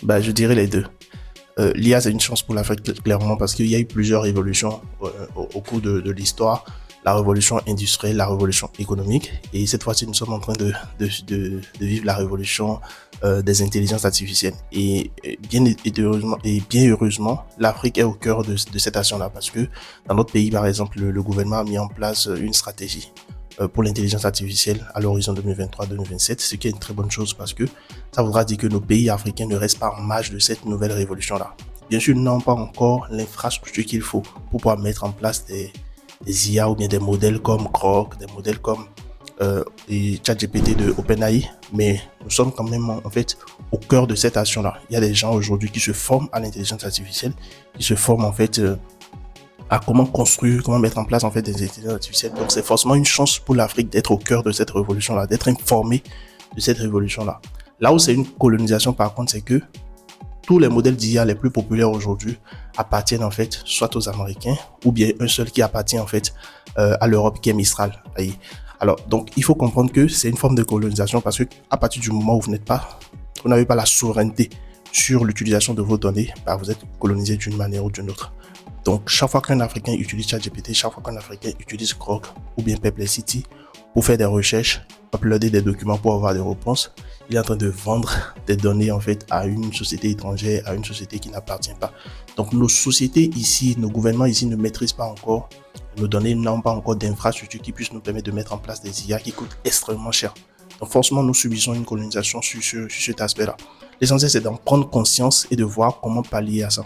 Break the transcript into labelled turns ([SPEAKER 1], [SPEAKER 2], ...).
[SPEAKER 1] Je dirais les deux. L'IA, c'est une chance pour l'Afrique, clairement, parce qu'il y a eu plusieurs révolutions au cours de l'histoire. La révolution industrielle, la révolution économique. Et cette fois-ci, nous sommes en train de vivre la révolution des intelligences artificielles. Et bien heureusement, l'Afrique est au cœur de cette action-là, parce que dans notre pays, par exemple, le gouvernement a mis en place une stratégie pour l'intelligence artificielle à l'horizon 2023-2027, ce qui est une très bonne chose parce que ça voudra dire que nos pays africains ne restent pas en marge de cette nouvelle révolution-là. Bien sûr, nous n'avons pas encore l'infrastructure qu'il faut pour pouvoir mettre en place des IA ou bien des modèles comme Grok, des modèles comme ChatGPT de OpenAI, mais nous sommes quand même en fait au cœur de cette action-là. Il y a des gens aujourd'hui qui se forment à l'intelligence artificielle, qui se forment en fait à comment construire, comment mettre en place en fait des intelligences artificielles. Donc c'est forcément une chance pour l'Afrique d'être au cœur de cette révolution-là, d'être informé de cette révolution-là. Là où c'est une colonisation par contre, c'est que tous les modèles d'IA les plus populaires aujourd'hui appartiennent en fait soit aux Américains ou bien un seul qui appartient en fait à l'Europe qui est Mistral. Alors donc il faut comprendre que c'est une forme de colonisation parce que à partir du moment où vous n'avez pas la souveraineté sur l'utilisation de vos données, vous êtes colonisé d'une manière ou d'une autre. Donc, chaque fois qu'un Africain utilise ChatGPT, chaque fois qu'un Africain utilise Grok ou bien Perplexity pour faire des recherches, uploader des documents pour avoir des réponses, il est en train de vendre des données en fait à une société étrangère, à une société qui n'appartient pas. Donc, nos sociétés ici, nos gouvernements ici ne maîtrisent pas encore nos données, n'ont pas encore d'infrastructures qui puissent nous permettre de mettre en place des IA qui coûtent extrêmement cher. Donc, forcément, nous subissons une colonisation sur cet aspect-là. L'essentiel, c'est d'en prendre conscience et de voir comment pallier à ça.